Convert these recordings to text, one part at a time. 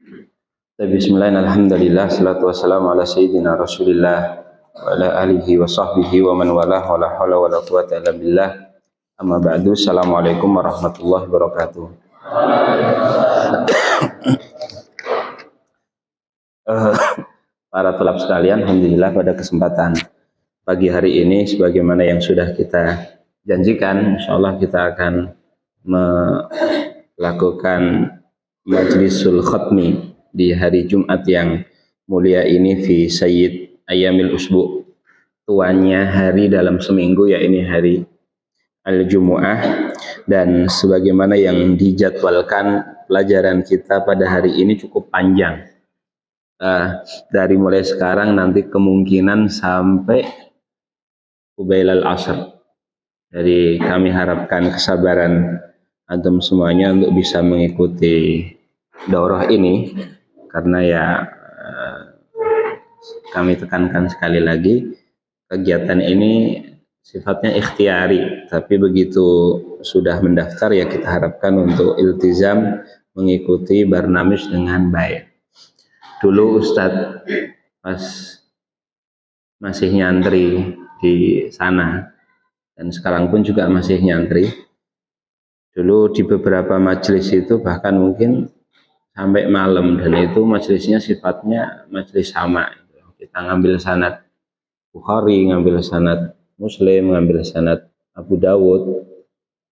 Bismillahirrahmanirrahim. Alhamdulillah, salatu wassalamu ala sayyidina Rasulillah wa ala alihi wa sahbihi wa man walah wa la hawla wa la quwwata illa billah. Amma ba'du. Assalamualaikum warahmatullahi wabarakatuh. Para tulab sekalian, alhamdulillah pada kesempatan pagi hari ini sebagaimana yang sudah kita janjikan, insyaallah kita akan melakukan majlisul khatmi di hari Jumat yang mulia ini fi Sayyid Ayyamil Usbu, tuanya hari dalam seminggu, ya ini hari Al-Jumu'ah. Dan sebagaimana yang dijadwalkan, pelajaran kita pada hari ini cukup panjang, dari mulai sekarang nanti kemungkinan sampai Qubailal Asr. Jadi kami harapkan kesabaran antum semuanya untuk bisa mengikuti daurah ini, karena ya kami tekankan sekali lagi, kegiatan ini sifatnya ikhtiari, tapi begitu sudah mendaftar ya kita harapkan untuk iltizam mengikuti barnamij dengan baik. Dulu Ustadz pas masih nyantri di sana, dan sekarang pun juga masih nyantri, dulu di beberapa majelis itu bahkan mungkin sampai malam, dan itu majelisnya sifatnya majelis sama. Kita ngambil sanad Bukhari, ngambil sanad Muslim, ngambil sanad Abu Dawud,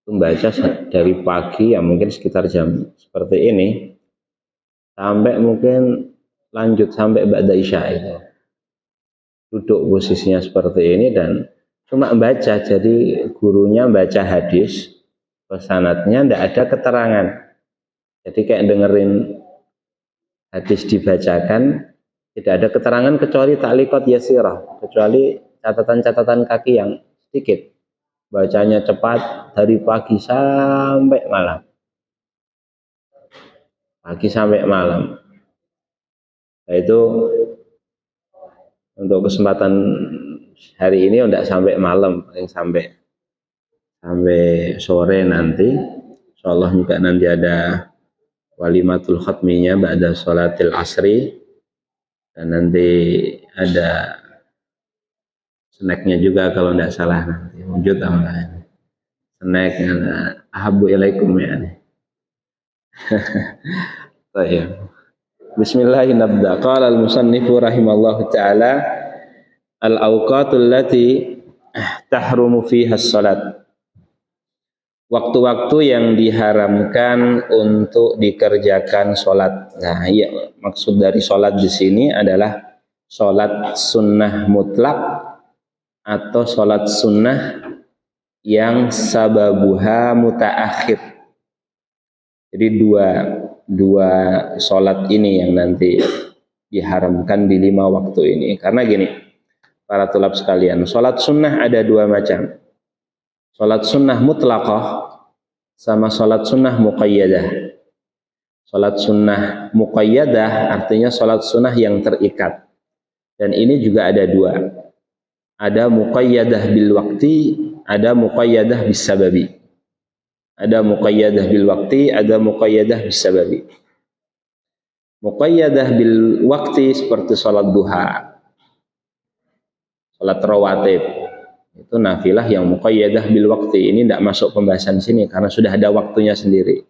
itu membaca dari pagi ya mungkin sekitar jam seperti ini sampai mungkin lanjut sampai ba'da isya itu. Duduk posisinya seperti ini dan cuma membaca, jadi gurunya baca hadis, pesanatnya tidak ada keterangan. Jadi kayak dengerin hadis dibacakan, tidak ada keterangan kecuali ta'liqat yasirah, kecuali catatan-catatan kaki yang sedikit. Bacanya cepat dari pagi sampai malam. Pagi sampai malam. Nah, itu untuk kesempatan hari ini tidak sampai malam, paling sampai sore nanti. Insyaallah juga nanti ada walimatul khatminya ba'da sholatil asri, dan nanti ada snacknya juga kalau tidak salah, nanti wujud apa snack ahabu ilaikum ya. Baik. Bismillahirrahmanirrahim. Qala al-musannifu rahimallahu taala al-awqatul lati tahrumu fiha as-salat. Waktu-waktu yang diharamkan untuk dikerjakan sholat. Nah, iya, maksud dari sholat di sini adalah sholat sunnah mutlak atau sholat sunnah yang sababuha mutaakhir. Jadi dua sholat ini yang nanti diharamkan di 5 waktu ini. Karena gini, para tulab sekalian, sholat sunnah ada 2 macam. Sholat sunnah mutlaqah sama sholat sunnah muqayyadah. Sholat sunnah muqayyadah artinya sholat sunnah yang terikat. Dan ini juga ada 2. Ada muqayyadah bil waqti, ada muqayyadah bis sababi. Ada muqayyadah bil waqti, ada muqayyadah bis sababi. Muqayyadah bil waqti seperti sholat duha, sholat rawatib, itu nafilah yang muqayyadah bil waqti. Ini tidak masuk pembahasan sini karena sudah ada waktunya sendiri.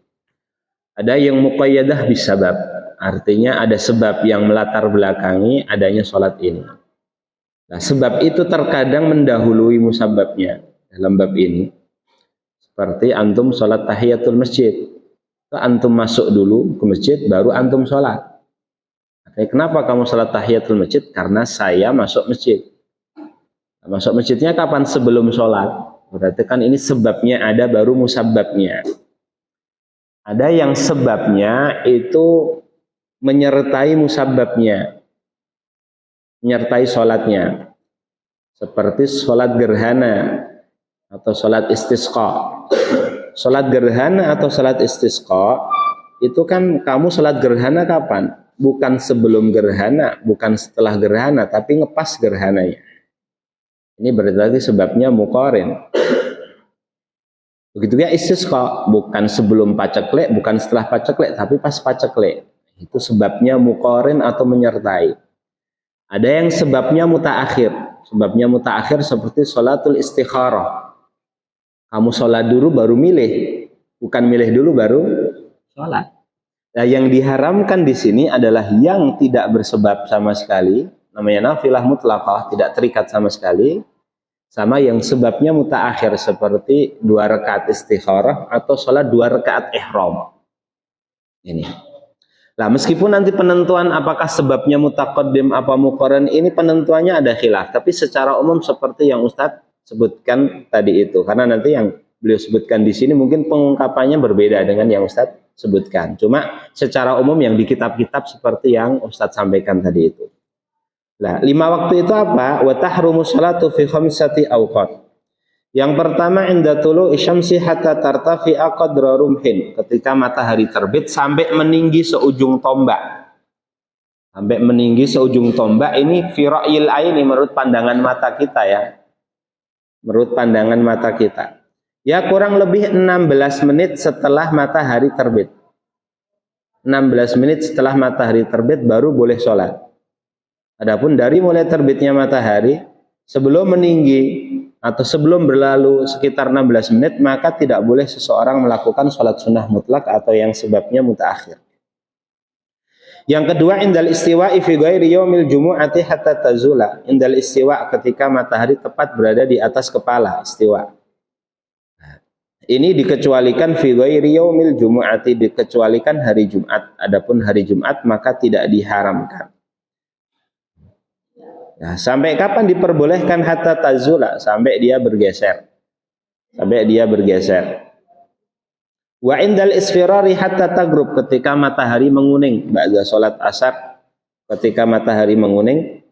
Ada yang muqayyadah bis sabab, artinya ada sebab yang melatar belakangi adanya sholat ini. Nah, sebab itu terkadang mendahului musababnya dalam bab ini. Seperti antum sholat tahiyatul masjid, antum masuk dulu ke masjid baru antum sholat. Kenapa kamu sholat tahiyatul masjid? Karena saya masuk masjid. Masuk masjidnya kapan? Sebelum sholat. Berarti kan ini sebabnya ada, baru musababnya. Ada yang sebabnya itu menyertai musababnya, menyertai sholatnya. Seperti sholat gerhana atau sholat istisqa. Sholat gerhana atau sholat istisqa itu kan kamu sholat gerhana kapan? Bukan sebelum gerhana, bukan setelah gerhana, tapi ngepas gerhananya. Ini berarti sebabnya muqarin. Begitu ya istisqa, bukan sebelum paceklik, bukan setelah paceklik, tapi pas paceklik. Itu sebabnya muqarin atau menyertai. Ada yang sebabnya mutaakhir. Sebabnya mutaakhir seperti sholatul istikharah. Kamu sholat dulu baru milih, bukan milih dulu baru sholat. Nah, yang diharamkan di sini adalah yang tidak bersebab sama sekali, namanya nafilah mutlaqah, tidak terikat sama sekali, sama yang sebabnya mutaakhir seperti 2 rakaat istikharah atau sholat 2 rakaat ihram. Ini. Nah, meskipun nanti penentuan apakah sebabnya mutaqaddim apa muqarran ini penentuannya ada khilaf, tapi secara umum seperti yang Ustadz sebutkan tadi itu, karena nanti yang beliau sebutkan di sini mungkin pengungkapannya berbeda dengan yang Ustadz sebutkan. Cuma secara umum yang di kitab-kitab seperti yang Ustadz sampaikan tadi itu. Nah, 5 waktu itu apa? Wa tahrumu sholatu fi khamsati awqat. Yang pertama inda tulu'i syamsi hatta tartafi'a qadra rumhin, ketika matahari terbit sampai meninggi seujung tombak. Sampai meninggi seujung tombak ini fi ra'yil aini, menurut pandangan mata kita ya. Menurut pandangan mata kita. Ya kurang lebih 16 menit setelah matahari terbit. 16 menit setelah matahari terbit baru boleh sholat. Adapun dari mulai terbitnya matahari sebelum meninggi atau sebelum berlalu sekitar 16 menit maka tidak boleh seseorang melakukan sholat sunnah mutlak atau yang sebabnya mutaakhir. Yang kedua indal istiwa'i fi ghairi yaumil jumu'ati hatta tazula. Indal istiwa, ketika matahari tepat berada di atas kepala, istiwa. Ini dikecualikan fi ghairi yaumil jumu'ati, dikecualikan hari Jumat. Adapun hari Jumat maka tidak diharamkan. Nah, sampai kapan diperbolehkan hatta tazula? Sampai dia bergeser. Sampai dia bergeser. Wa indal isfirari hatta tagrub, ketika matahari menguning, ba'da salat asar, ketika matahari menguning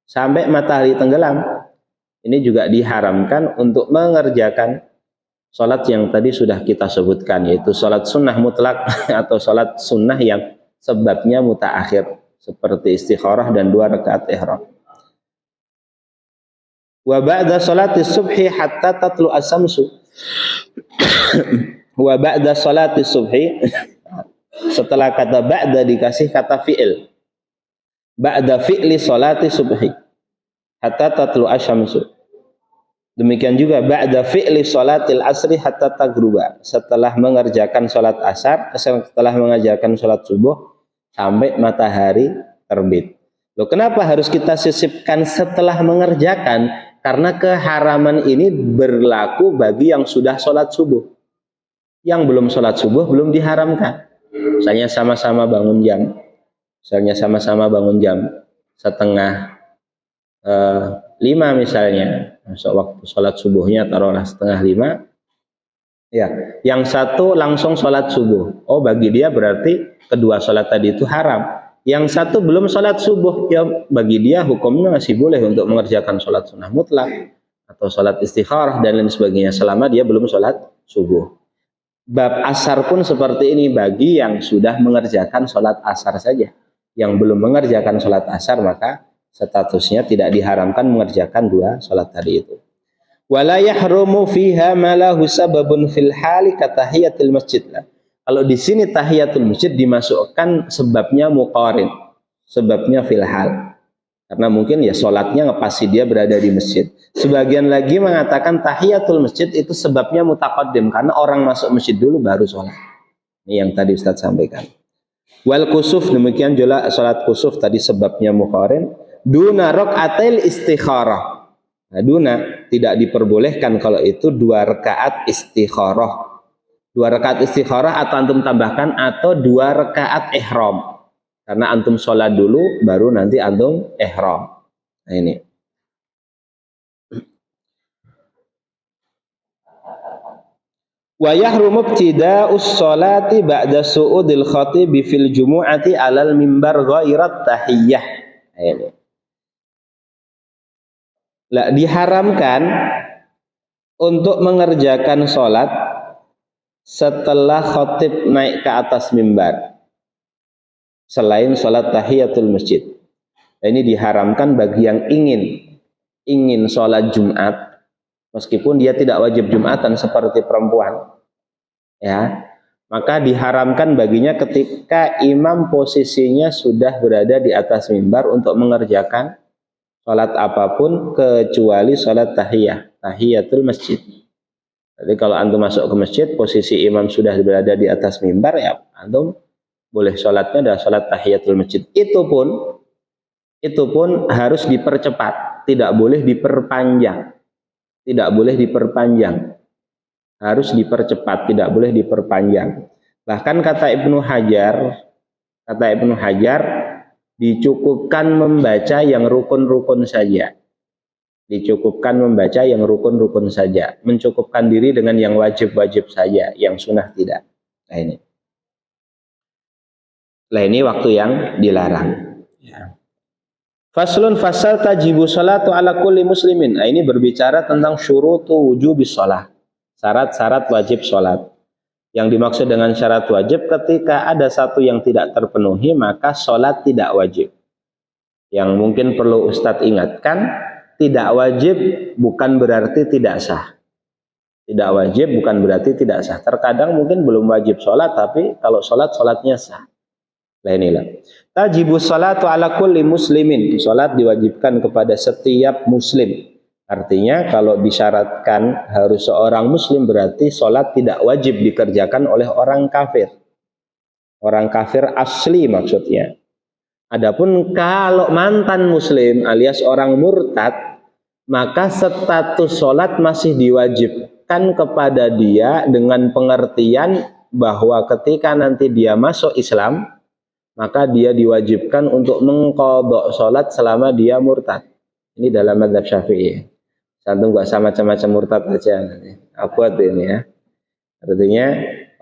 sampai matahari tenggelam. Ini juga diharamkan untuk mengerjakan salat yang tadi sudah kita sebutkan, yaitu salat sunnah mutlak atau salat sunnah yang sebabnya mutaakhir seperti istikharah dan 2 rakaat ihram. Wa ba'da salati subhi hatta tatlu as-samsu. Wa ba'da salati subhi, setelah kata ba'da dikasih kata fi'il. Ba'da fi'li salati subhi hatta tatlu asy-syamsu. Demikian juga ba'da fi'li salatil asri hatta taghruba, setelah mengerjakan salat asar, setelah mengerjakan salat subuh sampai matahari terbit. Loh, kenapa harus kita sisipkan setelah mengerjakan? Karena keharaman ini berlaku bagi yang sudah salat subuh. Yang belum sholat subuh belum diharamkan. Misalnya sama-sama bangun jam, setengah 5 misalnya, waktu sholat subuhnya taruhlah setengah 5. Ya, yang satu langsung sholat subuh. Oh, bagi dia berarti kedua sholat tadi itu haram. Yang satu belum sholat subuh, ya bagi dia hukumnya masih boleh untuk mengerjakan sholat sunnah mutlak atau sholat istikharah dan lain sebagainya selama dia belum sholat subuh. Bab asar pun seperti ini bagi yang sudah mengerjakan sholat asar saja. Yang belum mengerjakan sholat asar maka statusnya tidak diharamkan mengerjakan 2 sholat tadi itu. Wala yahrumu fiha ma lahu sababun fil hali katahiyatil masjid. Kalau di sini tahiyatul masjid dimasukkan sebabnya muqarin, sebabnya fil hal. Karena mungkin ya sholatnya ngepasi dia berada di masjid. Sebagian lagi mengatakan tahiyatul masjid itu sebabnya mutaqaddim, karena orang masuk masjid dulu baru sholat. Ini yang tadi Ustaz sampaikan. Wal kusuf, demikian juga sholat kusuf tadi sebabnya muqarin. Duna rok'atil istikharah. Nah, duna tidak diperbolehkan kalau itu 2 rakaat istikharah. 2 rakaat istikharah atau antum tambahkan atau 2 rakaat ihram. Karena antum sholat dulu, baru nanti antum ihram. Nah ini. Wa yahrumu ibtida'us sholati ba'da su'udil khatibi fil jumu'ati 'alal mimbar ghairat tahiyyah. Nah ini. Lah, diharamkan untuk mengerjakan sholat setelah khatib naik ke atas mimbar. Selain sholat tahiyatul masjid. Ini diharamkan bagi yang ingin sholat Jumat, meskipun dia tidak wajib Jumatan seperti perempuan. Ya, maka diharamkan baginya ketika imam posisinya sudah berada di atas mimbar untuk mengerjakan sholat apapun kecuali sholat tahiyatul masjid. Jadi kalau antum masuk ke masjid, posisi imam sudah berada di atas mimbar, ya antum boleh sholatnya adalah sholat tahiyatul masjid. Itu pun harus dipercepat, tidak boleh diperpanjang. Tidak boleh diperpanjang. Harus dipercepat, tidak boleh diperpanjang. Bahkan kata Ibnu Hajar, dicukupkan membaca yang rukun-rukun saja. Dicukupkan membaca yang rukun-rukun saja. Mencukupkan diri dengan yang wajib-wajib saja, yang sunnah tidak. Nah ini waktu yang dilarang. Ya. Faslun fasal tajibu sholatu ala kulli muslimin. Nah, ini berbicara tentang syurutu wujubis sholat. Syarat-syarat wajib sholat. Yang dimaksud dengan syarat wajib, ketika ada satu yang tidak terpenuhi, maka sholat tidak wajib. Yang mungkin perlu Ustadz ingatkan, tidak wajib bukan berarti tidak sah. Tidak wajib bukan berarti tidak sah. Terkadang mungkin belum wajib sholat, tapi kalau sholatnya sah. Nah inilah. Tajibu sholatu ala kulli muslimin. Sholat diwajibkan kepada setiap muslim. Artinya kalau disyaratkan harus seorang muslim, berarti sholat tidak wajib dikerjakan oleh orang kafir. Orang kafir asli maksudnya. Adapun kalau mantan muslim alias orang murtad, maka status sholat masih diwajibkan kepada dia dengan pengertian bahwa ketika nanti dia masuk Islam, maka dia diwajibkan untuk mengqadha sholat selama dia murtad. Ini dalam mazhab Syafi'i. Antum gak sama macam-macam murtad aja nanti. Abad ini ya. Artinya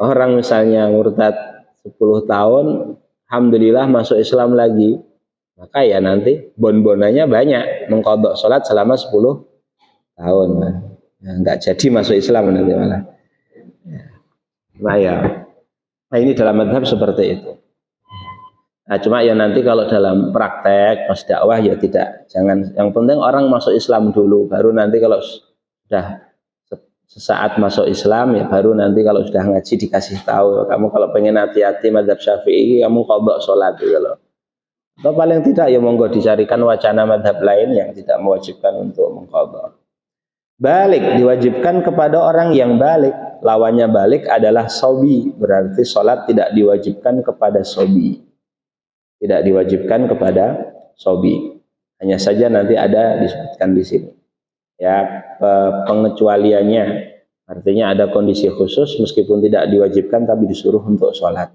orang misalnya murtad 10 tahun, alhamdulillah masuk Islam lagi, maka ya nanti bon-bonannya banyak, mengqadha sholat selama 10 tahun. Nah, nggak jadi masuk Islam nanti malah. Nah ini dalam mazhab seperti itu. Nah, cuma ya nanti kalau dalam praktek pas dakwah ya tidak, jangan, yang penting orang masuk Islam dulu, baru nanti kalau sudah sesaat masuk Islam ya baru nanti kalau sudah ngaji dikasih tahu, kamu kalau pengen hati-hati mazhab Syafi'i kamu qadha sholat gitu loh. Atau paling tidak ya monggo dicarikan wacana mazhab lain yang tidak mewajibkan untuk mengqadha. Balik diwajibkan kepada orang yang balik, lawannya balik adalah sobi, berarti sholat tidak diwajibkan kepada sobi. Tidak diwajibkan kepada sobi. Hanya saja nanti ada disebutkan di sini. Ya, pengecualiannya artinya ada kondisi khusus meskipun tidak diwajibkan tapi disuruh untuk sholat.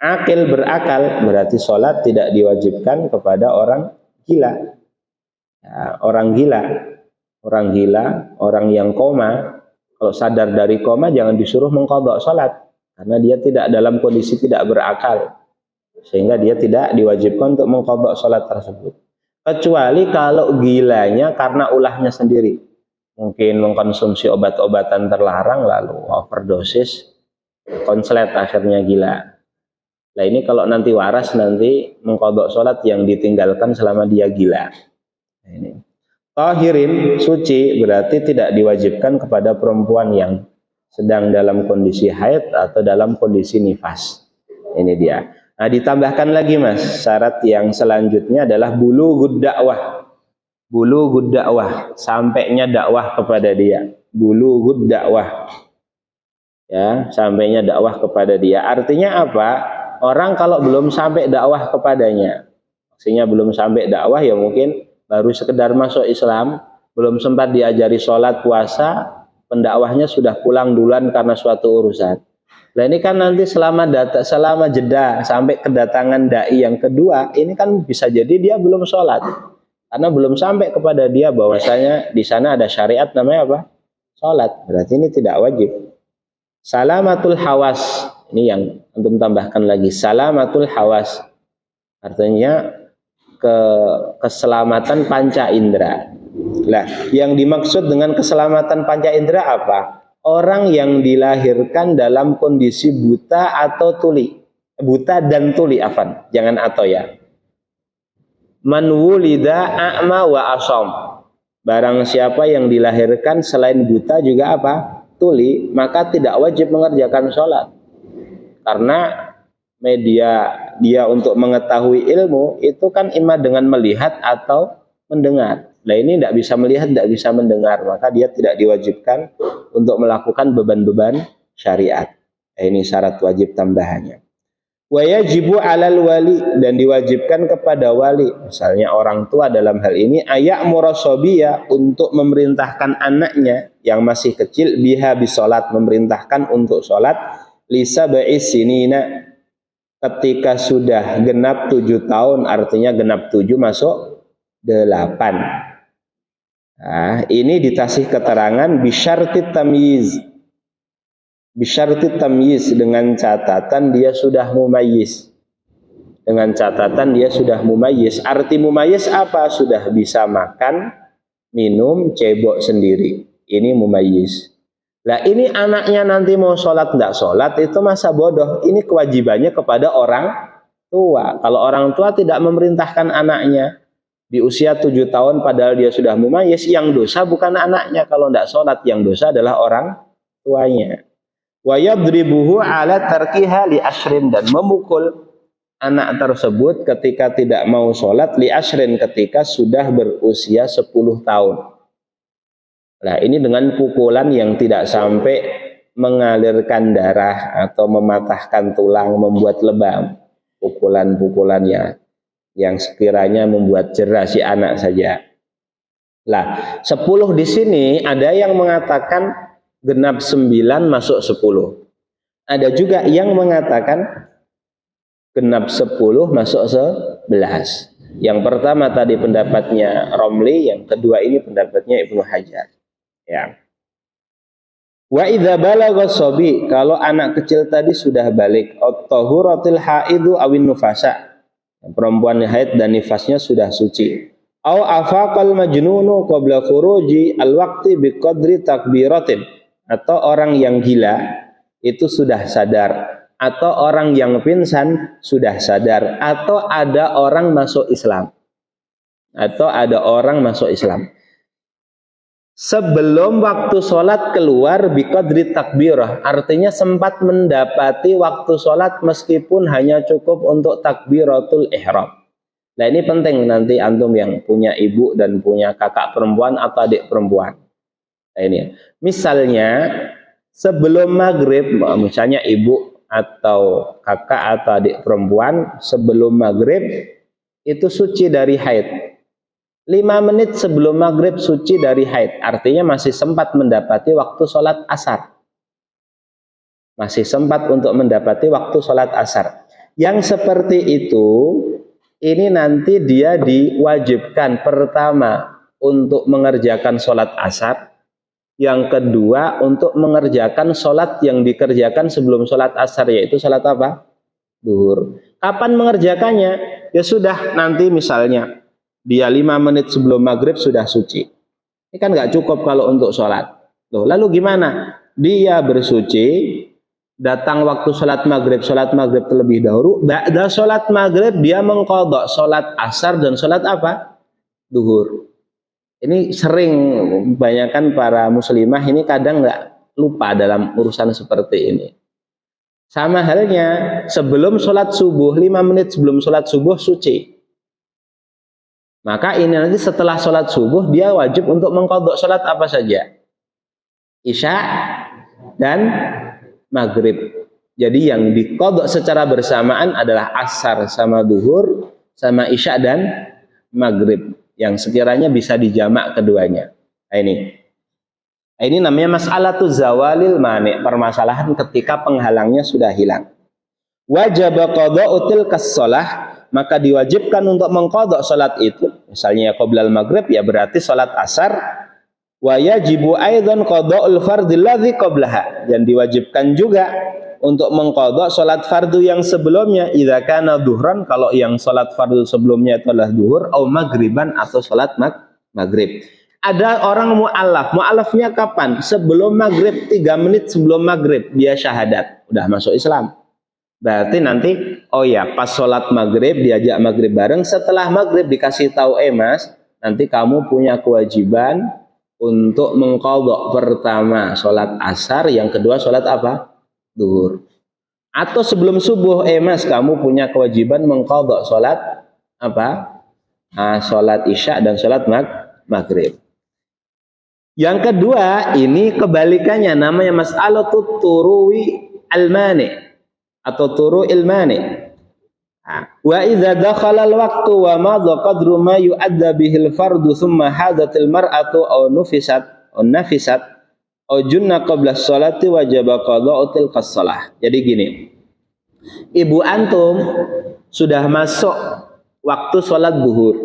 Akil berakal berarti sholat tidak diwajibkan kepada orang gila. Ya, orang gila, orang yang koma, kalau sadar dari koma jangan disuruh mengqadha sholat karena dia tidak dalam kondisi tidak berakal. Sehingga dia tidak diwajibkan untuk mengqadha sholat tersebut. Kecuali kalau gilanya karena ulahnya sendiri. Mungkin mengkonsumsi obat-obatan terlarang lalu overdosis, konslet akhirnya gila. Nah ini kalau nanti waras nanti mengqadha sholat yang ditinggalkan selama dia gila. Nah, ini. Tahirin, suci, berarti tidak diwajibkan kepada perempuan yang sedang dalam kondisi haid atau dalam kondisi nifas. Ini dia. Nah ditambahkan lagi mas, syarat yang selanjutnya adalah bulughud dakwah. Bulughud dakwah, sampainya dakwah kepada dia. Bulughud dakwah. Ya, sampainya dakwah kepada dia. Artinya apa? Orang kalau belum sampai dakwah kepadanya, maksudnya belum sampai dakwah ya mungkin baru sekedar masuk Islam, belum sempat diajari sholat, puasa, pendakwahnya sudah pulang duluan karena suatu urusan. Nah ini kan nanti selama jeda sampai kedatangan dai yang kedua, ini kan bisa jadi dia belum sholat karena belum sampai kepada dia bahwasanya di sana ada syariat namanya apa? Sholat. Berarti ini tidak wajib. Salamatul hawas, ini yang antum tambahkan lagi, salamatul hawas, artinya keselamatan panca indera. Nah, yang dimaksud dengan keselamatan panca indera apa? Orang yang dilahirkan dalam kondisi buta atau tuli, buta dan tuli, jangan atau ya. Man wulida a'ma wa asom. Barang siapa yang dilahirkan selain buta juga apa? Tuli, maka tidak wajib mengerjakan sholat. karena media dia untuk mengetahui ilmu itu kan imma dengan melihat atau mendengar. Nah ini tidak bisa melihat, tidak bisa mendengar, maka dia tidak diwajibkan untuk melakukan beban-beban syariat. Nah, ini syarat wajib tambahannya. Wa yajibu 'alal wali, dan diwajibkan kepada wali, misalnya orang tua dalam hal ini, ayak murasobiyah, untuk memerintahkan anaknya yang masih kecil, biha bisolat, memerintahkan untuk sholat, lisa ba'is sinina, ketika sudah genap 7 tahun, artinya genap 7 masuk 8. Nah, ini dikasih keterangan bisyartit tamyiz. Bisyartit tamyiz, dengan catatan dia sudah mumayyiz. Dengan catatan dia sudah mumayyiz. Arti mumayyiz apa? Sudah bisa makan, minum, cebok sendiri. Ini mumayyiz. Nah, ini anaknya nanti mau sholat tidak sholat itu masa bodoh. Ini kewajibannya kepada orang tua. Kalau orang tua tidak memerintahkan anaknya di usia 7 tahun padahal dia sudah mumayyiz, yang dosa bukan anaknya kalau tidak sholat, yang dosa adalah orang tuanya. Wa yadribuhu ala tarkiha li ashrin, dan memukul anak tersebut ketika tidak mau sholat, li ashrin, ketika sudah berusia 10 tahun. Nah ini dengan pukulan yang tidak sampai mengalirkan darah atau mematahkan tulang, membuat lebam. Pukulan-pukulannya yang sekiranya membuat jerah si anak saja. Lah, 10 di sini ada yang mengatakan genap 9 masuk 10. Ada juga yang mengatakan genap 10 masuk 11. Yang pertama tadi pendapatnya Romli, yang kedua ini pendapatnya Ibnu Hajar. Ya. Wa idza balagha shabi, kalau anak kecil tadi sudah balik, at-tahuratil haidu awin nufasa, perempuan haid dan nifasnya sudah suci. Au afaqal majnunu qabla khuruji al-waqti biqadri takbiratin, atau orang yang gila itu sudah sadar, atau orang yang pingsan sudah sadar, atau ada orang masuk Islam. Atau ada orang masuk Islam. Sebelum waktu sholat keluar biqadri takbirah, artinya sempat mendapati waktu sholat meskipun hanya cukup untuk takbiratul ihram. Nah ini penting nanti antum yang punya ibu dan punya kakak perempuan atau adik perempuan. Nah ini, misalnya sebelum maghrib, misalnya ibu atau kakak atau adik perempuan sebelum maghrib itu suci dari haid. 5 menit sebelum maghrib suci dari haid, artinya masih sempat mendapati waktu sholat asar. Masih sempat untuk mendapati waktu sholat asar. Yang seperti itu, ini nanti dia diwajibkan pertama untuk mengerjakan sholat asar, yang kedua untuk mengerjakan sholat yang dikerjakan sebelum sholat asar, yaitu sholat apa? Duhur. Kapan mengerjakannya? Ya sudah, nanti misalnya dia 5 menit sebelum maghrib sudah suci. Ini kan nggak cukup kalau untuk sholat. Loh, lalu gimana? Dia bersuci, datang waktu sholat maghrib terlebih dahulu. Ba'da sholat maghrib dia mengqadha sholat asar dan sholat apa? Duhur. Ini sering, kebanyakan para muslimah ini kadang nggak lupa dalam urusan seperti ini. Sama halnya sebelum sholat subuh, 5 menit sebelum sholat subuh suci. Maka ini nanti setelah sholat subuh dia wajib untuk mengqadha sholat apa saja? Isya dan maghrib. Jadi yang diqadha secara bersamaan adalah asar sama duhur sama isya dan maghrib, yang sekiranya bisa dijamak keduanya. Nah ini namanya mas'alatu zawalil mani, permasalahan ketika penghalangnya sudah hilang. Wajib qada'u tilkas shalah, maka diwajibkan untuk mengqadha salat itu. Misalnya qoblal maghrib, ya berarti salat asar. Wa yajibu aidan qada'ul fardhi alladhi qablaha, dan diwajibkan juga untuk mengqadha salat fardu yang sebelumnya, idza kana duhran, kalau yang salat fardu sebelumnya itu adalah duhur, atau maghriban, atau salat maghrib. Ada orang mu'alaf, mu'alafnya kapan? Sebelum maghrib, 3 menit sebelum maghrib dia syahadat, udah masuk Islam. Berarti nanti, oh ya, pas sholat maghrib diajak maghrib bareng, setelah maghrib dikasih tahu, mas, nanti kamu punya kewajiban untuk mengqadha pertama sholat asar, yang kedua sholat apa? Duhur. Atau sebelum subuh, mas kamu punya kewajiban mengqadha sholat apa? Sholat isya dan sholat maghrib. Yang kedua, ini kebalikannya, namanya mas'alatut turuwi al-mani atau turu il-mani. Wa idza dakhala al-waqtu wa madha qadru ma yu'adda bihil fardu thumma hadatil mar'atu aw nufisat aw junna qabla sholati wajaba qada'u tilkas shalah. Jadi gini, ibu antum sudah masuk waktu sholat zuhur.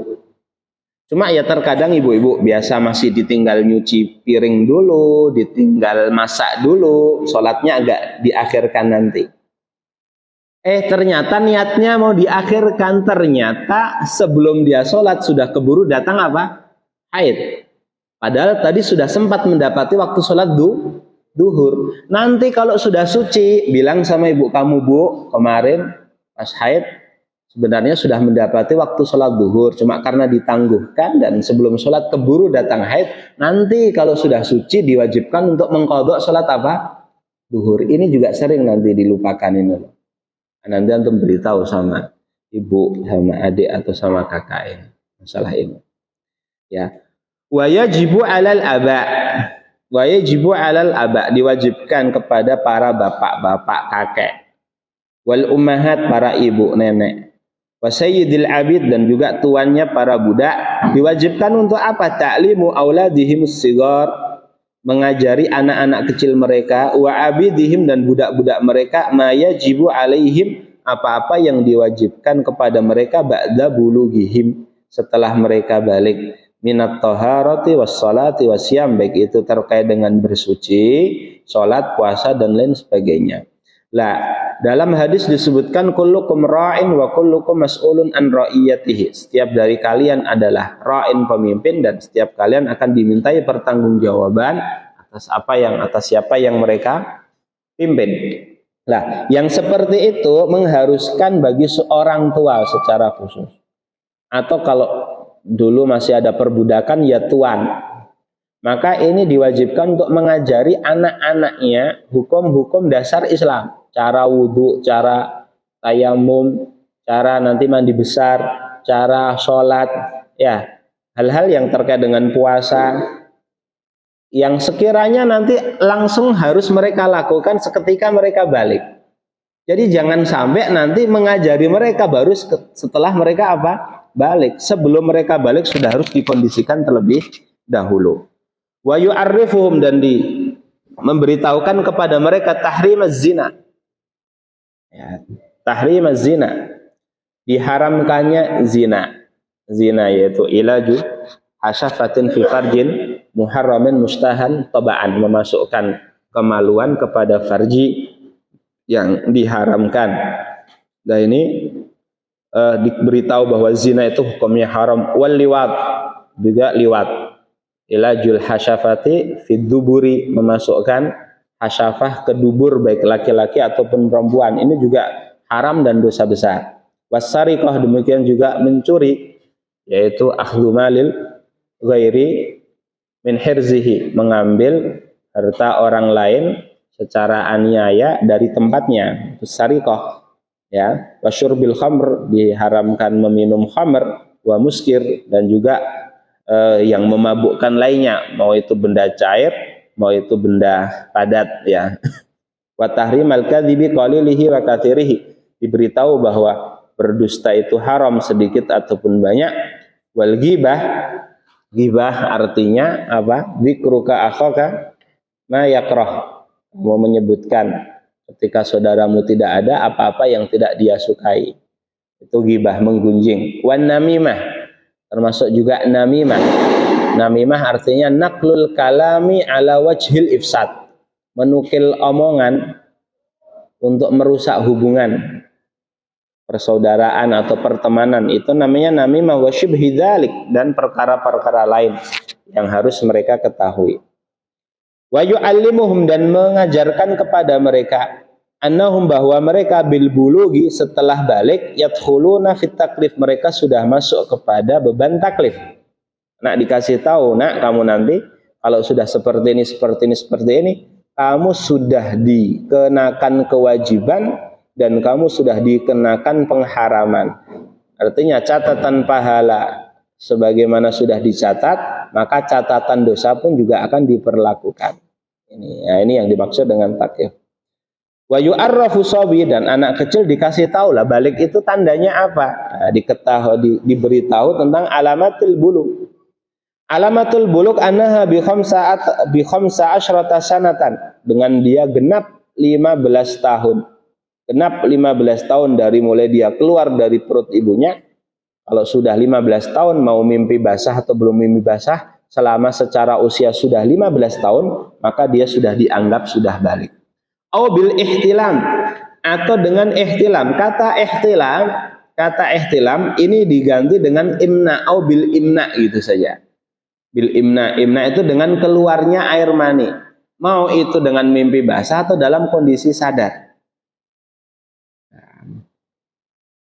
Cuma ya terkadang ibu-ibu biasa masih ditinggal nyuci piring dulu, ditinggal masak dulu, sholatnya agak diakhirkan nanti. Ternyata niatnya mau diakhirkan, ternyata sebelum dia sholat sudah keburu datang apa? Haid. Padahal tadi sudah sempat mendapati waktu sholat duhur. Nanti kalau sudah suci, bilang sama ibu kamu, Bu, kemarin pas haid sebenarnya sudah mendapati waktu sholat duhur, cuma karena ditangguhkan dan sebelum sholat keburu datang haid, nanti kalau sudah suci diwajibkan untuk mengqadha sholat apa? Duhur. Ini juga sering nanti dilupakan ini. Nanti antum beritahu sama ibu, sama adik atau sama kakak ini masalah ini. Ya. Wa yajibu 'alal aba. Wa yajibu 'alal aba, diwajibkan kepada para bapak-bapak kakek. Wal ummahat, para ibu nenek. Wa sayyidil abid, dan juga tuannya para budak, diwajibkan untuk apa? Ta'limu auladihimus shighar, mengajari anak-anak kecil mereka, wa abidihim, dan budak-budak mereka, ma yajibu alaihim, apa-apa yang diwajibkan kepada mereka ba'da bulughihim, setelah mereka balik, minat taharati was salati wasyam, baik itu terkait dengan bersuci, salat, puasa dan lain sebagainya. Lah, dalam hadis disebutkan kullukum ra'in wa kullukum mas'ulun an ra'iyatihi. Setiap dari kalian adalah ra'in, pemimpin, dan setiap kalian akan dimintai pertanggungjawaban atas siapa yang mereka pimpin. Lah, yang seperti itu mengharuskan bagi seorang tua secara khusus. Atau kalau dulu masih ada perbudakan, ya tuan. Maka ini diwajibkan untuk mengajari anak-anaknya hukum-hukum dasar Islam. Cara wudhu, cara tayamum, cara nanti mandi besar, cara sholat, ya, hal-hal yang terkait dengan puasa, yang sekiranya nanti langsung harus mereka lakukan seketika mereka balik. Jadi jangan sampai nanti mengajari mereka baru setelah mereka apa? Balik. Sebelum mereka balik sudah harus dikondisikan terlebih dahulu. Wa yu'arrifuhum, dan memberitahukan kepada mereka tahrimaz zina. Ya, tahrimaz zina, diharamkannya zina. Zina yaitu ilaju hasyafatin fi farjin muharramin mustahan tabaan, memasukkan kemaluan kepada farji yang diharamkan. Dan ini diberitahu bahwa zina itu hukumnya haram. Wal liwat, juga liwat. Ilajul hasyafati fid duburi, memasukkan hasyafah ke dubur baik laki-laki ataupun perempuan, ini juga haram dan dosa besar. Wasariqah, demikian juga mencuri, yaitu akhdhu malil ghairi min hirzihi, mengambil harta orang lain secara aniaya dari tempatnya, itu sariqah. Ya, wasyurbil khamr, diharamkan meminum khamr, wa muskir, dan juga yang memabukkan lainnya, mau itu benda cair, mau itu benda padat, ya. Wa tahrimal kadhibi qalilihi wa katsirihi, diberitahu bahwa berdusta itu haram sedikit ataupun banyak. Wal ghibah, ghibah artinya apa? Dzikruka akhaka ma yakrah, mau menyebutkan ketika saudaramu tidak ada apa-apa yang tidak dia sukai, itu ghibah, menggunjing. Wan namimah, termasuk juga namimah. Namimah artinya naqlul kalami ala wajhil ifsad, menukil omongan untuk merusak hubungan persaudaraan atau pertemanan, itu namanya namimah wa syibhi dzalik, dan perkara-perkara lain yang harus mereka ketahui. Wa yu'allimuhum, dan mengajarkan kepada mereka, annahum, bahwa mereka bil bulughi, setelah balik, yadkhuluna fit taklif, mereka sudah masuk kepada beban taklif. Nak dikasih tahu, nak kamu nanti kalau sudah seperti ini, kamu sudah dikenakan kewajiban dan kamu sudah dikenakan pengharaman. Artinya catatan pahala sebagaimana sudah dicatat, maka catatan dosa pun juga akan diperlakukan. Ini yang dimaksud dengan takyif. Wa yu'arrafu sabi, dan anak kecil dikasih tahu lah balik itu tandanya apa. Diberitahu tentang alamatul buluk. Alamatul buluk annaha bi khamsa asyrata sanatan, dengan dia genap 15 tahun. Genap 15 tahun dari mulai dia keluar dari perut ibunya. Kalau sudah 15 tahun mau mimpi basah atau belum mimpi basah, selama secara usia sudah 15 tahun, maka dia sudah dianggap sudah balik. Au bil ihtilam, atau dengan ihtilam. Kata ihtilam ini diganti dengan imna, au bil imna gitu saja. Bil imna itu dengan keluarnya air mani. Mau itu dengan mimpi basah atau dalam kondisi sadar.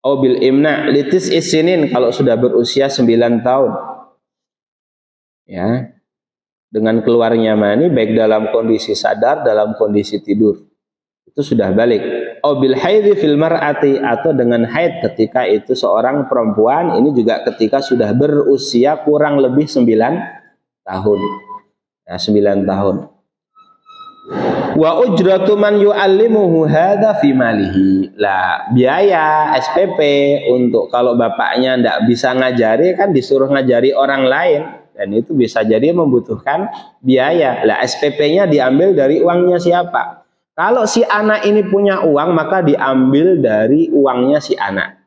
Bil imna litis isinin, kalau sudah berusia 9 tahun. Ya. Dengan keluarnya mani baik dalam kondisi sadar, dalam kondisi tidur. Itu sudah balik. Bil haidhi fil mar'ati, atau dengan haid ketika itu seorang perempuan, ini juga ketika sudah berusia kurang lebih 9 tahun. Ya, 9 tahun. Wa ujratu man yu'allimuhu hadza fi malihi. Lah, biaya SPP untuk kalau bapaknya ndak bisa ngajari, kan disuruh ngajari orang lain, dan itu bisa jadi membutuhkan biaya. Lah, SPP-nya diambil dari uangnya siapa? Kalau si anak ini punya uang, maka diambil dari uangnya si anak.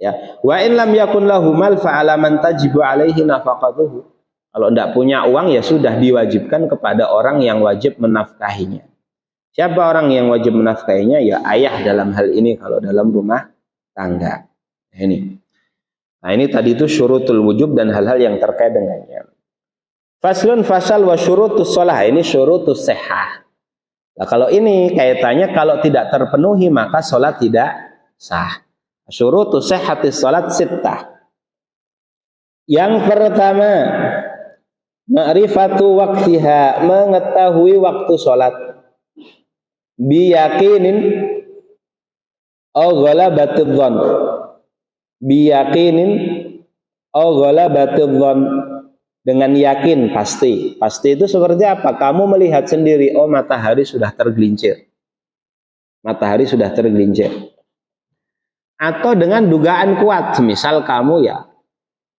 Ya. Wa in lam yakun lahu mal fa ala man tajibu alaihi nafaqatuhu. Kalau tidak punya uang, ya sudah diwajibkan kepada orang yang wajib menafkahinya. Siapa orang yang wajib menafkahinya? Ya ayah dalam hal ini kalau dalam rumah tangga. Nah ini tadi itu syurutul wujub dan hal-hal yang terkait dengannya. Faslun fasal wa syurutus shalah, ini syurutus sihah. Nah kalau ini kaitannya kalau tidak terpenuhi maka sholat tidak sah. Syurutus sihhatis sholat sittah. Yang pertama, ma'rifatu waktiha, mengetahui waktu sholat. Biyakinin au ghalabatidh dhann. Biyakinin au ghalabatidh dhann, dengan yakin pasti. Pasti itu seperti apa? Kamu melihat sendiri, oh matahari sudah tergelincir. Matahari sudah tergelincir. Atau dengan dugaan kuat, misal kamu ya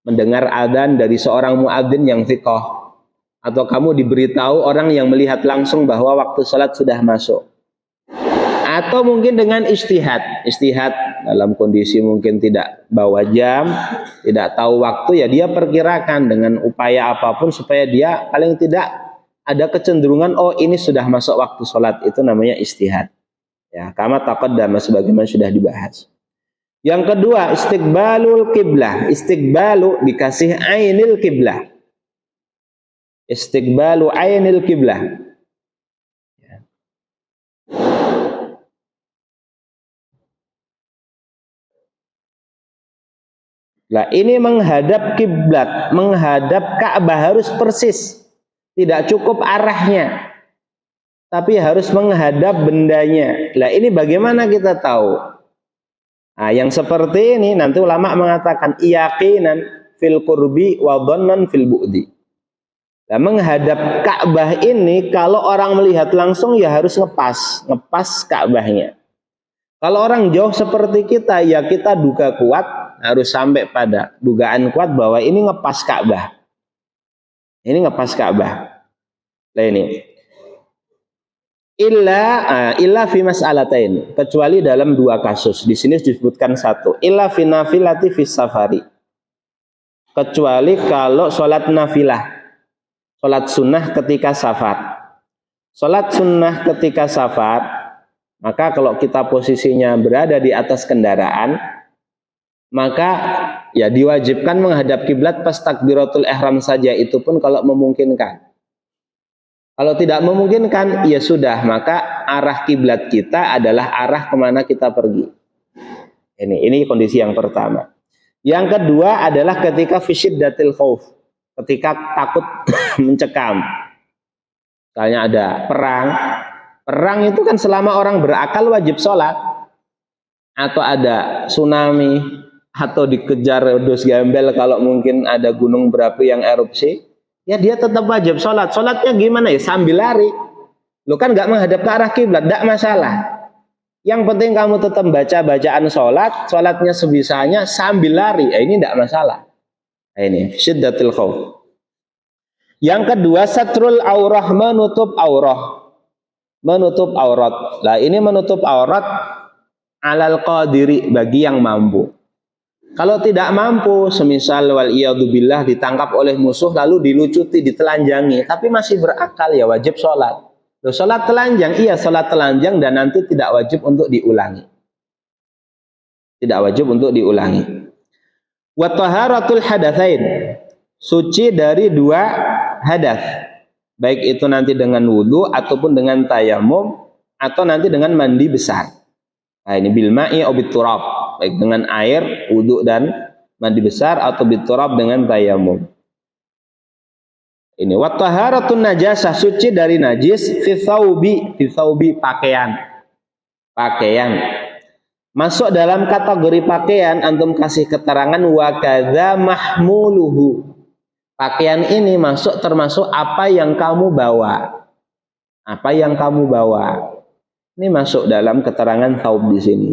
mendengar adzan dari seorang muadzin yang thiqah, atau kamu diberitahu orang yang melihat langsung bahwa waktu sholat sudah masuk. Atau mungkin dengan istihad dalam kondisi mungkin tidak bawa jam, tidak tahu waktu, ya dia perkirakan dengan upaya apapun supaya dia paling tidak ada kecenderungan, oh ini sudah masuk waktu sholat. Itu namanya istihad. Ya, kama taqaddama, sebagaimana sudah dibahas. Yang kedua, istiqbalul qiblah. Istiqbalu dikasih ainil qiblah. Istiqbalu ainil qiblah. Nah, ini menghadap kiblat, menghadap Ka'bah harus persis. Tidak cukup arahnya, tapi harus menghadap bendanya. Nah, ini bagaimana kita tahu? Nah, yang seperti ini nanti ulama mengatakan yaqinan fil qurbi wa dhannan fil bu'di. Nah, menghadap Ka'bah ini kalau orang melihat langsung ya harus ngepas Ka'bahnya. Kalau orang jauh seperti kita, ya kita duga kuat, harus sampai pada dugaan kuat bahwa ini ngepas Ka'bah. Ini ngepas Ka'bah. Nah ini. Illa fi mas'alatain, kecuali dalam 2 kasus. Di sini disebutkan 1. Illa fi nafilati fi safari. Kecuali kalau sholat nafilah, sholat sunnah ketika safar. Sholat sunnah ketika safar, maka kalau kita posisinya berada di atas kendaraan, maka ya diwajibkan menghadap kiblat pas takbiratul ihram saja, itu pun kalau memungkinkan. Kalau tidak memungkinkan, ya sudah, maka arah kiblat kita adalah arah kemana kita pergi. Ini kondisi yang pertama. Yang kedua adalah ketika fisyiddatil khauf, ketika takut mencekam. Misalnya ada perang itu kan selama orang berakal wajib sholat. atau ada tsunami, atau dikejar dos gembel kalau mungkin ada gunung berapi yang erupsi, ya dia tetap wajib sholat. Sholatnya gimana ya? Sambil lari. Lo kan nggak menghadap ke arah kiblat, nggak masalah. Yang penting kamu tetap baca bacaan sholat, sholatnya sebisanya sambil lari. Ini nggak masalah. Ini syiddatul khauf. Yang kedua, satrul aurah, menutup aurah. Menutup aurat. Nah, ini menutup aurat alal qadiri, bagi yang mampu. Kalau tidak mampu, semisal wal iyadzubillah ditangkap oleh musuh lalu dilucuti, ditelanjangi, tapi masih berakal, ya wajib sholat. Loh, sholat telanjang, iya sholat telanjang, dan nanti tidak wajib untuk diulangi. Tidak wajib untuk diulangi. Wa taharatul hadatsain, suci dari dua hadas. Baik itu nanti dengan wudhu ataupun dengan tayamum atau nanti dengan mandi besar. Nah, ini bil ma'i au bit turab, baik dengan air wudhu dan mandi besar atau bit turab dengan tayamum. Ini wa taharatun najasah, suci dari najis fi thawbi pakaian. Pakaian. Masuk dalam kategori pakaian, antum kasih keterangan wa kadza mahmuluhu. Pakaian ini masuk termasuk apa yang kamu bawa. Apa yang kamu bawa. Ini masuk dalam keterangan thaub di sini.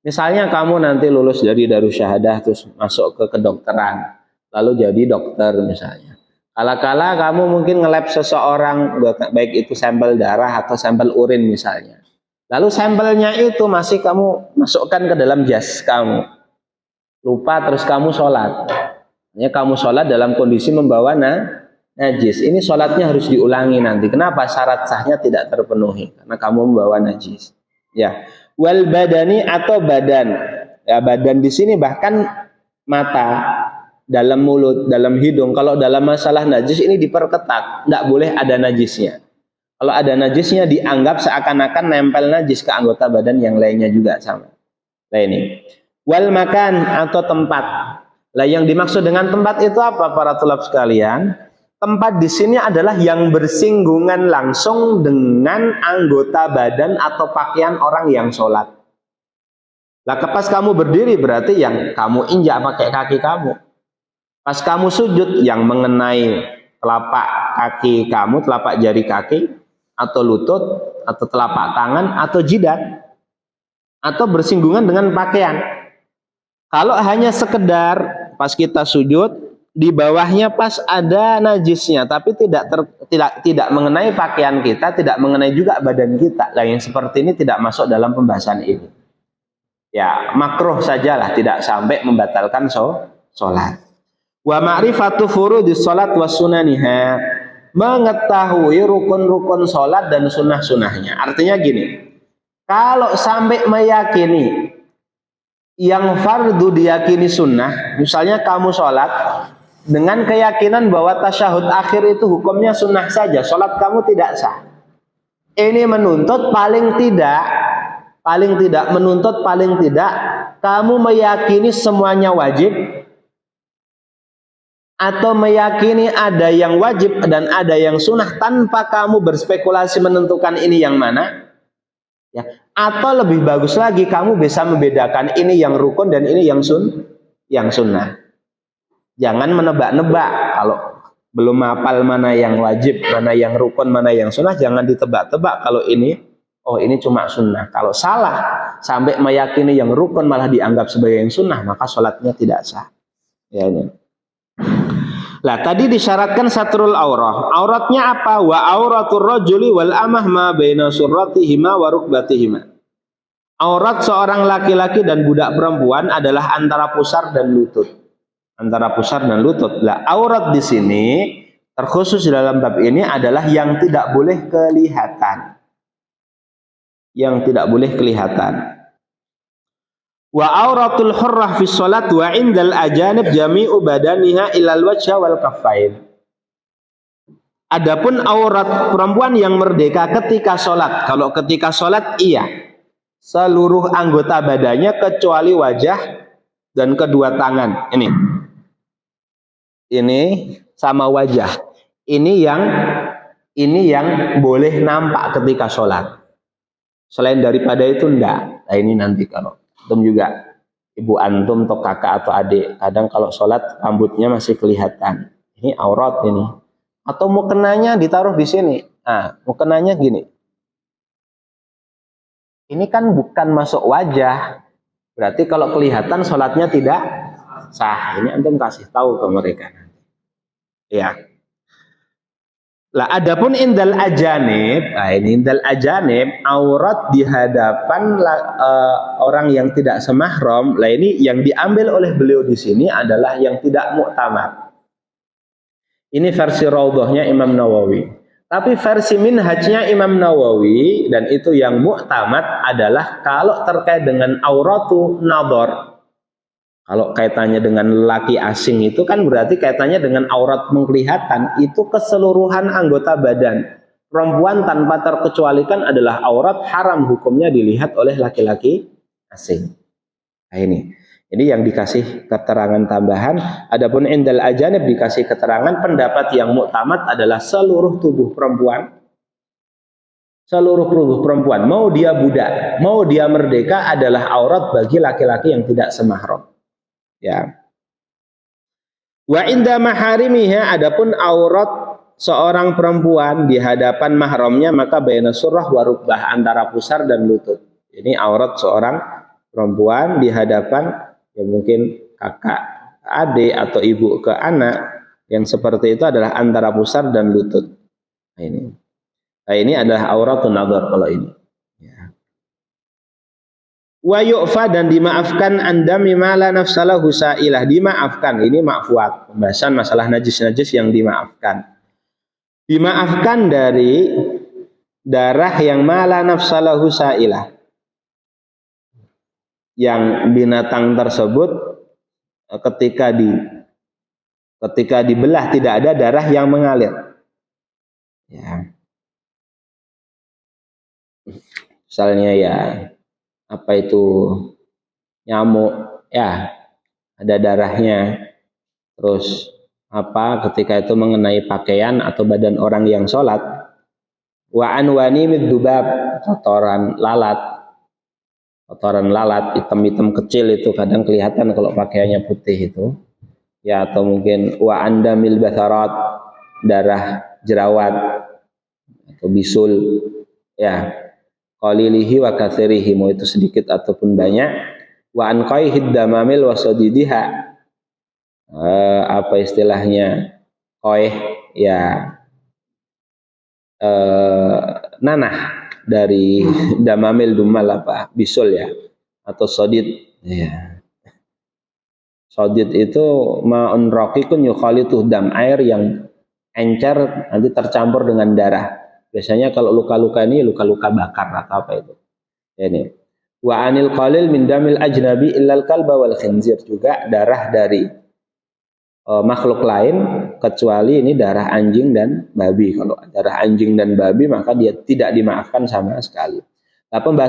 Misalnya kamu nanti lulus dari Darussyahadah terus masuk ke kedokteran, lalu jadi dokter misalnya. Kala-kala kamu mungkin nge-lab seseorang, baik itu sampel darah atau sampel urin misalnya. Lalu sampelnya itu masih kamu masukkan ke dalam jas kamu. Lupa terus kamu sholat. Kamu sholat dalam kondisi membawa najis. Ini sholatnya harus diulangi nanti. Kenapa? Syarat sahnya tidak terpenuhi karena kamu membawa najis. Ya, wal badani atau badan. Ya, badan di sini bahkan mata, dalam mulut, dalam hidung. Kalau dalam masalah najis ini diperketat, tidak boleh ada najisnya. Kalau ada najisnya dianggap seakan-akan nempel najis ke anggota badan yang lainnya juga sama. Nah ini. Wal makan atau tempat. Lah yang dimaksud dengan tempat itu apa para tulab sekalian? Tempat di sini adalah yang bersinggungan langsung dengan anggota badan atau pakaian orang yang sholat. Lah pas kamu berdiri berarti yang kamu injak pakai kaki kamu. Pas kamu sujud yang mengenai telapak kaki kamu, telapak jari kaki, atau lutut, atau telapak tangan, atau jidat, atau bersinggungan dengan pakaian. Kalau hanya sekedar pas kita sujud, di bawahnya pas ada najisnya, tapi tidak mengenai pakaian kita, tidak mengenai juga badan kita. Nah, yang seperti ini tidak masuk dalam pembahasan ini. Ya, makruh sajalah, tidak sampai membatalkan sholat. Wa ma'rifatu furudis sholat wa sunaniha, mengetahui rukun-rukun sholat dan sunnah-sunnahnya. Artinya gini, kalau sampai meyakini yang fardu diyakini sunnah, misalnya kamu sholat dengan keyakinan bahwa tasyahud akhir itu hukumnya sunnah saja, sholat kamu tidak sah. Ini menuntut paling tidak kamu meyakini semuanya wajib, atau meyakini ada yang wajib dan ada yang sunnah tanpa kamu berspekulasi menentukan ini yang mana. Ya, atau lebih bagus lagi kamu bisa membedakan ini yang rukun dan ini yang sunnah. Jangan menebak-nebak. Kalau belum hafal mana yang wajib, mana yang rukun, mana yang sunnah, jangan ditebak-tebak. Kalau ini, oh ini cuma sunnah. Kalau salah sampai meyakini yang rukun malah dianggap sebagai yang sunnah, maka sholatnya tidak sah. Ya ini. Lah tadi disyaratkan satrul aurah. Auratnya apa? Wa auratur rajuli wal amah ma baina surratihima wa rukbatihima. Aurat seorang laki-laki dan budak perempuan adalah antara pusar dan lutut. Antara pusar dan lutut. Lah aurat di sini terkhusus dalam bab ini adalah yang tidak boleh kelihatan. Yang tidak boleh kelihatan. Wa auratul hurrah fi sholat wa indal ajanib jami'u badaniha ilal wajha wal kaffain. Adapun aurat perempuan yang merdeka ketika sholat, kalau ketika sholat iya, seluruh anggota badannya kecuali wajah dan kedua tangan. Ini sama wajah. Ini yang boleh nampak ketika sholat. Selain daripada itu enggak. Nah ini nanti kalau Antum juga, ibu antum atau kakak atau adik, kadang kalau sholat rambutnya masih kelihatan. Ini aurat ini. Atau mukenanya ditaruh di sini. Nah, mukenanya gini. Ini kan bukan masuk wajah. Berarti kalau kelihatan sholatnya tidak sah. Ini antum kasih tahu ke mereka. Ya. Lah adapun indal ajanib, nah ini indal ajanib, aurat di hadapan orang yang tidak semahram. Lah ini yang diambil oleh beliau di sini adalah yang tidak muktamad. Ini versi Raudhahnya Imam Nawawi. Tapi versi minhajnya Imam Nawawi dan itu yang muktamad adalah kalau terkait dengan auratu nadhar. Kalau kaitannya dengan laki asing itu kan berarti kaitannya dengan aurat penglihatan, itu keseluruhan anggota badan. Perempuan tanpa terkecualikan adalah aurat, haram hukumnya dilihat oleh laki-laki asing. Nah ini. Jadi yang dikasih keterangan tambahan, adapun indal ajanib dikasih keterangan pendapat yang muktamad adalah seluruh tubuh perempuan. Seluruh tubuh perempuan, mau dia budak, mau dia merdeka adalah aurat bagi laki-laki yang tidak semahram. Ya. Wa inda maharimiha, adapun aurat seorang perempuan di hadapan mahramnya maka baina surah wa rukbah, antara pusar dan lutut. Ini aurat seorang perempuan di hadapan ya mungkin kakak, adik atau ibu ke anak, yang seperti itu adalah antara pusar dan lutut. Nah ini. Nah ini adalah auratun nadhar kalau ini. Ya. Wa yu'fa, dan dimaafkan andami ma la nafsalahu sa'ilah, dimaafkan, ini ma'fuat, pembahasan masalah najis-najis yang dimaafkan. Dimaafkan dari darah yang ma la nafsalahu sa'ilah, yang binatang tersebut ketika dibelah tidak ada darah yang mengalir. Ya. Misalnya ya apa itu nyamuk, ya ada darahnya, terus apa ketika itu mengenai pakaian atau badan orang yang sholat. Wa anwani middubab, kotoran lalat hitam-hitam kecil itu kadang kelihatan kalau pakaiannya putih itu ya, atau mungkin wa andamil batharat, darah jerawat atau bisul ya, qalilihi wa katsirihi, mau itu sedikit ataupun banyak. Wa anqaihid damamil wa sadidiha, apa istilahnya qaih ya, nanah dari damamil, dumal apa bisul ya, atau sodid ya. Sodid itu ma'un raqiqun yukhalitu dam, air yang encer nanti tercampur dengan darah. Biasanya kalau luka-luka ini luka-luka bakar atau apa itu. Ini. Wa anil qalil min damil ajnabi illal kalba wal khinzir, juga darah dari makhluk lain kecuali ini darah anjing dan babi. Kalau darah anjing dan babi maka dia tidak dimaafkan sama sekali. Nah, pembahasan